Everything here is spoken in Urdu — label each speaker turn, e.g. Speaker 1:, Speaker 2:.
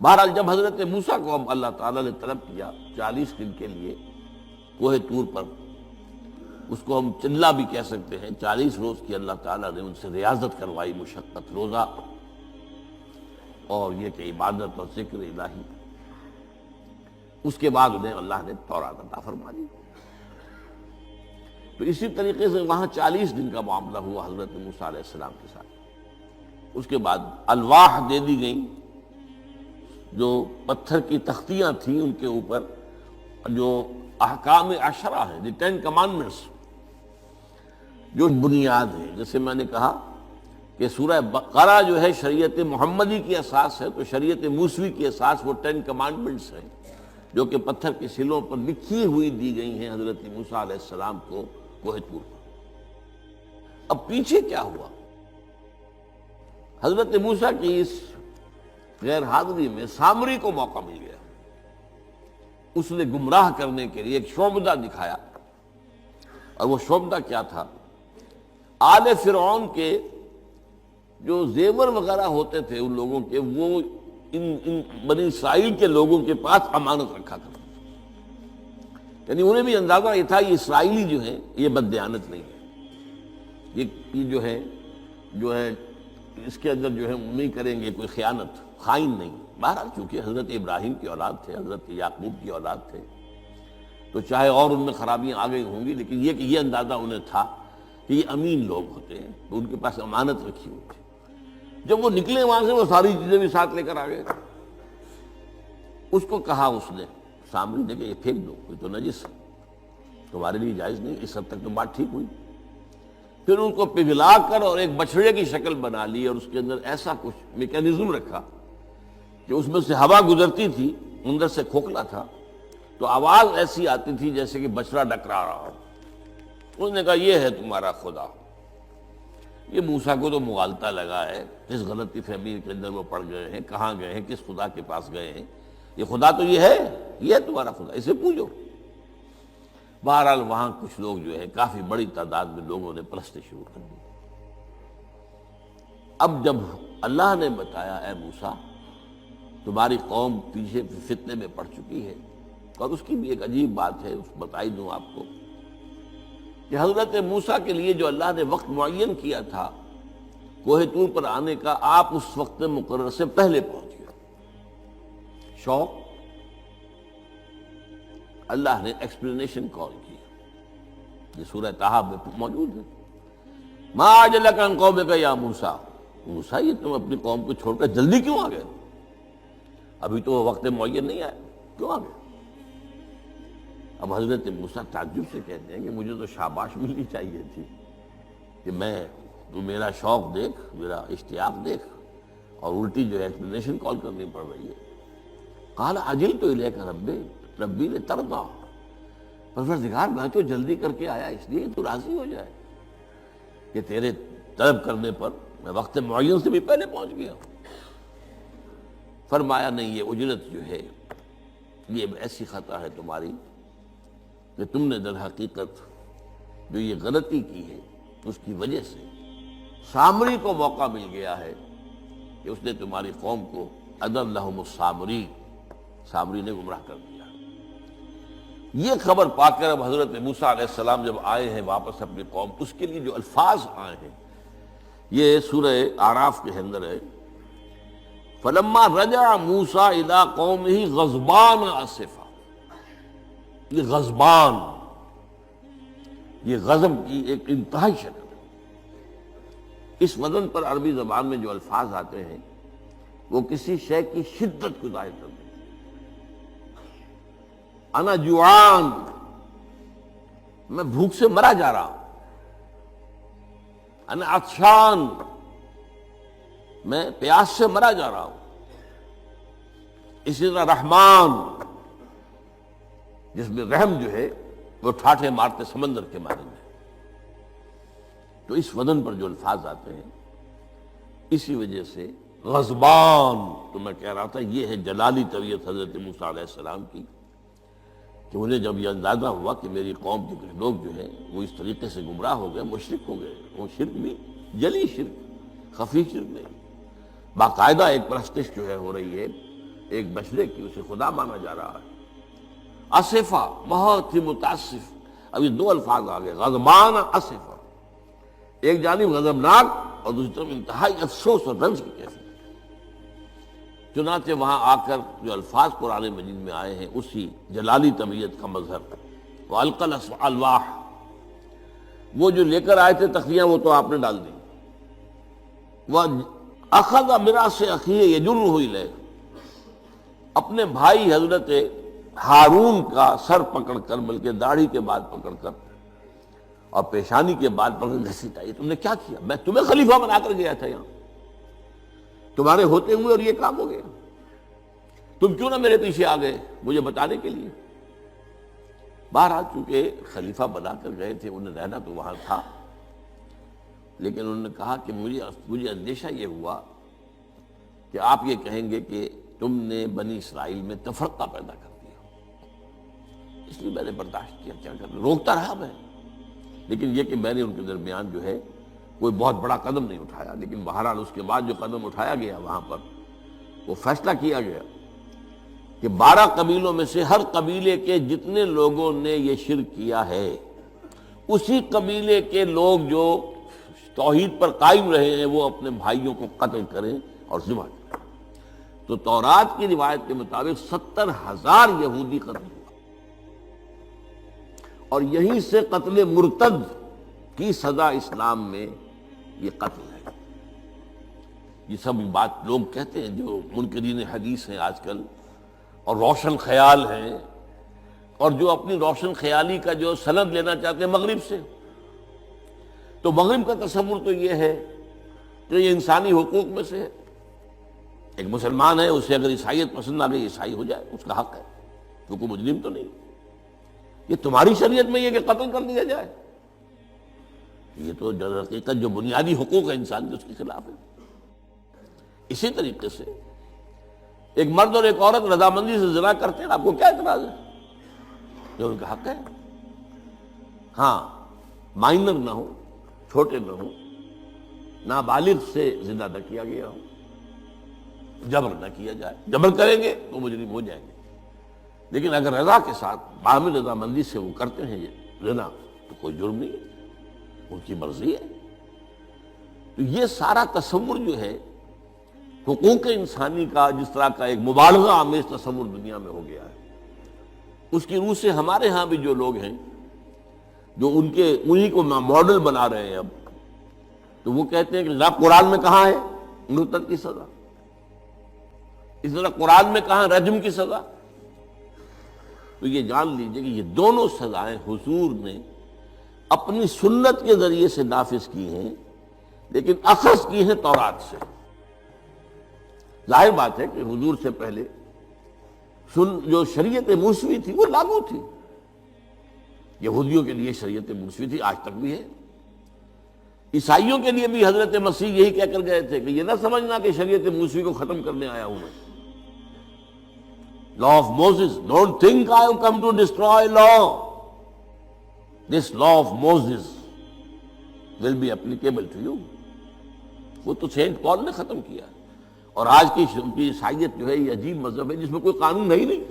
Speaker 1: بہرحال جب حضرت موسیٰ کو اب اللہ تعالیٰ نے طلب کیا 40 دن کے لیے کوہ طور پر، اس کو ہم چلہ بھی کہہ سکتے ہیں، 40 روز کی اللہ تعالیٰ نے ان سے ریاضت کروائی، مشقت، روزہ اور یہ کہ عبادت اور ذکر الہی، اس کے بعد انہیں اللہ نے تورات عطا فرما دی۔ تو اسی طریقے سے وہاں 40 دن کا معاملہ ہوا حضرت موسیٰ علیہ السلام کے ساتھ۔ اس کے بعد الواح دے دی گئیں، جو پتھر کی تختیاں تھیں، ان کے اوپر جو احکام عشرہ ہیں، دی 10 کمانڈمنٹس، جو بنیاد ہے۔ جیسے میں نے کہا کہ سورہ بقرہ جو ہے شریعت محمدی کی اساس ہے، تو شریعت موسوی کی اساس وہ 10 کمانڈمنٹس ہیں، جو کہ پتھر کی سلوں پر لکھی ہوئی دی گئی ہیں حضرت موسیٰ علیہ السلام کو کوہ طور پر۔ اب پیچھے کیا ہوا؟ حضرت موسیٰ کی اس غیر حاضری میں سامری کو موقع مل گیا، اس نے گمراہ کرنے کے لیے ایک شعبدہ دکھایا، اور وہ شعبدہ کیا تھا؟ آل فرعون کے جو زیور وغیرہ ہوتے تھے ان لوگوں کے، وہ ان بنی اسرائیل کے لوگوں کے پاس امانت رکھا کرتے تھے، یعنی انہیں بھی اندازہ یہ تھا یہ اسرائیلی جو ہیں یہ بددیانت نہیں ہے، یہ جو ہے اس کے اندر جو ہے نہیں کریں گے کوئی خیانت، خائن نہیں۔ بہرحال چونکہ حضرت ابراہیم کی اولاد تھے، حضرت یعقوب کی اولاد تھے، تو چاہے اور ان میں خرابیاں آ گئی ہوں گی، لیکن یہ کہ یہ اندازہ انہیں تھا کہ یہ امین لوگ ہوتے ہیں، تو ان کے پاس امانت رکھی ہوئی تھی۔ جب وہ نکلے وہاں سے، وہ ساری چیزیں بھی ساتھ لے کر آ گئے۔ اس کو کہا اس نے، سامنے نے کہ یہ پھینک دو، یہ تو نجس ہے، تمہارے لیے جائز نہیں۔ اس حد تک تو بات ٹھیک ہوئی۔ پھر ان کو پگھلا کر اور ایک بچڑے کی شکل بنا لی، اور اس کے اندر ایسا کچھ میکینزم رکھا کہ اس میں سے ہوا گزرتی تھی، اندر سے کھوکھلا تھا، تو آواز ایسی آتی تھی جیسے کہ بچڑا ڈکرا رہا ہو۔ اس نے کہا یہ ہے تمہارا خدا۔ یہ موسیٰ کو تو مغالطہ لگا ہے، اس غلطی فہمی کے اندر وہ پڑ گئے ہیں، کہاں گئے ہیں، کس خدا کے پاس گئے ہیں، یہ خدا تو یہ ہے تمہارا خدا، اسے پوجو۔ بہرحال وہاں کچھ لوگ جو ہے کافی بڑی تعداد میں لوگوں نے پرستی شروع کر دی۔ اب جب اللہ نے بتایا اے موسیٰ تمہاری قوم پیچھے فتنے میں پڑ چکی ہے، اور اس کی بھی ایک عجیب بات ہے، اس بتائی دوں آپ کو کہ حضرت موسیٰ کے لیے جو اللہ نے وقت معین کیا تھا کوہ طور پر آنے کا، آپ اس وقت مقرر سے پہلے پہنچ گئے۔ شوق اللہ نے ایکسپلینیشن کال کی، یہ سورہ طٰہٰ میں موجود ہے۔ ما اعجلک عن قومک یا موسیٰ، موسیٰ یہ تم اپنی قوم کو چھوڑ کر جلدی کیوں آ گئے؟ ابھی تو وہ وقت معین نہیں آیا، کیوں آ گئے؟ اب حضرت موسیٰ تعجب سے کہتے ہیں کہ مجھے تو شاباش ملنی چاہیے تھی کہ تو میرا شوق دیکھ، میرا اشتیاق دیکھ، اور الٹی جو ہے ایکسپلینیشن کال کرنی پڑ رہی ہے۔ قال عجلت الیک ربی لترضیٰ، پروردگار میں تو جلدی کر کے آیا اس لیے تو راضی ہو جائے کہ تیرے طلب کرنے پر میں وقت معین سے بھی پہلے پہنچ گیا۔ فرمایا نہیں، یہ اجرت جو ہے یہ ایسی خطا ہے تمہاری کہ تم نے در حقیقت جو یہ غلطی کی ہے اس کی وجہ سے سامری کو موقع مل گیا ہے کہ اس نے تمہاری قوم کو اضلهم السامری، سامری نے گمراہ کر دیا۔ یہ خبر پا کر اب حضرت موسیٰ علیہ السلام جب آئے ہیں واپس اپنی قوم، اس کے لیے جو الفاظ آئے ہیں یہ سورہ اعراف کے اندر ہے۔ فلما رجع موسیٰ الی قومہ غضبان آسفا، یہ غضبان، یہ غضب کی ایک انتہائی شکل ہے۔ اس وزن پر عربی زبان میں جو الفاظ آتے ہیں وہ کسی شے کی شدت کو ظاہر کرتے ہیں۔ انا جوعان، میں بھوک سے مرا جا رہا ہوں۔ انا عطشان، میں پیاس سے مرا جا رہا ہوں۔ اسی طرح رحمان، جس میں رحم جو ہے وہ ٹھاٹھے مارتے سمندر کے مانند ہے۔ تو اس وزن پر جو الفاظ آتے ہیں اسی وجہ سے غضبان، تو میں کہہ رہا تھا یہ ہے جلالی طبیعت حضرت موسیٰ علیہ السلام کی، کہ انہیں جب یہ اندازہ ہوا کہ میری قوم کے کچھ لوگ جو ہیں وہ اس طریقے سے گمراہ ہو گئے، مشرک ہو گئے، وہ شرک بھی جلی شرک، خفی شرک نہیں، باقاعدہ ایک پرستش جو ہے ہو رہی ہے ایک بچڑے کی، اسے خدا مانا جا رہا ہے. اسفا، بہت ہی متاسف. اب یہ دو الفاظ آ گئے، غضبان اسفا، ایک جانب غضبناک اور دوسری طرف انتہائی افسوس اور رنج کی کیفیت. چنانچہ وہاں آ کر جو الفاظ قرآن مجید میں آئے ہیں اسی جلالی طبیعت کا مظہر. وَأَلْقَى الْأَلْوَاحَ، وہ جو لے کر آئے تھے تختیاں وہ تو آپ نے ڈال دی. وَأَخَذَ مِرَاثَ أَخِيهِ يَجُرُّهُ إِلَيْهِ، اپنے بھائی حضرت ہارون کا سر پکڑ کر، بلکہ داڑھی کے بعد پکڑ کر اور پیشانی کے بعد پکڑ کر گھسیٹا. یہ تم نے کیا کیا؟ میں تمہیں خلیفہ بنا کر گیا تھا یہاں، تمہارے ہوتے ہوئے اور یہ کام ہو گیا. تم کیوں نہ میرے پیچھے آ گئے مجھے بتانے کے لیے؟ بہرحال چونکہ خلیفہ بنا کر گئے تھے، انہیں رہنا تو وہاں تھا، لیکن انہوں نے کہا کہ مجھے اندیشہ یہ ہوا کہ آپ یہ کہیں گے کہ تم نے بنی اسرائیل میں تفرقہ پیدا کر دیا، اس لیے میں نے برداشت کیا. کیا کر روکتا رہا میں، لیکن یہ کہ میں نے ان کے درمیان جو ہے کوئی بہت بڑا قدم نہیں اٹھایا. لیکن بہرحال اس کے بعد جو قدم اٹھایا گیا وہاں پر وہ فیصلہ کیا گیا کہ 12 قبیلوں میں سے ہر قبیلے کے جتنے لوگوں نے یہ شرک کیا ہے اسی قبیلے کے لوگ جو توحید پر قائم رہے ہیں وہ اپنے بھائیوں کو قتل کریں اور ذبح کریں. تو تورات کی روایت کے مطابق 70,000 یہودی قتل ہوا، اور یہیں سے قتل مرتد کی سزا اسلام میں یہ قتل ہے. یہ سب بات لوگ کہتے ہیں جو منکرین حدیث ہیں آج کل اور روشن خیال ہیں، اور جو اپنی روشن خیالی کا جو سند لینا چاہتے ہیں مغرب سے. تو مغرب کا تصور تو یہ ہے کہ یہ انسانی حقوق میں سے ہے. ایک مسلمان ہے، اسے اگر عیسائیت پسند آ گئی عیسائی ہو جائے، اس کا حق ہے، کیونکہ مجرم تو نہیں. یہ تمہاری شریعت میں یہ کہ قتل کر دیا جائے، یہ تو در حقیقت جو بنیادی حقوق ہے انسان کے اس کے خلاف ہے. اسی طریقے سے ایک مرد اور ایک عورت رضامندی سے زنا کرتے ہیں، آپ کو کیا اعتراض ہے؟ جو ان کا حق ہے. ہاں مائنر نہ ہو، چھوٹے نہ ہو، نابالغ سے زنا نہ کیا گیا ہو، جبر نہ کیا جائے. جبر کریں گے تو مجرم ہو جائیں گے، لیکن اگر رضا کے ساتھ باہمی رضامندی سے وہ کرتے ہیں یہ زنا تو کوئی جرم نہیں ہے، ان کی مرضی ہے. تو یہ سارا تصور جو ہے حقوق انسانی کا، جس طرح کا ایک مبالغہ آمیز تصور دنیا میں ہو گیا ہے، اس کی روح سے ہمارے ہاں بھی جو لوگ ہیں جو انہی کو ماڈل بنا رہے ہیں اب، تو وہ کہتے ہیں کہ جناب قرآن میں کہاں ہے مرتد کی سزا، اس طرح قرآن میں کہاں رجم کی سزا. تو یہ جان لیجئے کہ یہ دونوں سزائیں حضور نے اپنی سنت کے ذریعے سے نافذ کی ہیں، لیکن اخذ کی ہیں تورات سے. ظاہر بات ہے کہ حضور سے پہلے جو شریعت موسوی تھی وہ لاگو تھی. یہودیوں کے لیے شریعت موسوی تھی، آج تک بھی ہے. عیسائیوں کے لیے بھی حضرت مسیح یہی کہہ کر گئے تھے کہ یہ نہ سمجھنا کہ شریعت موسوی کو ختم کرنے آیا ہوں میں. Law of Moses, don't think I have come to destroy law. This law of Moses will be applicable to you. وہ تو سینٹ پال نے ختم کیا، اور آج کی عیسائیت جو ہے یہ عجیب مذہب ہے جس میں کوئی قانون ہے ہی نہیں.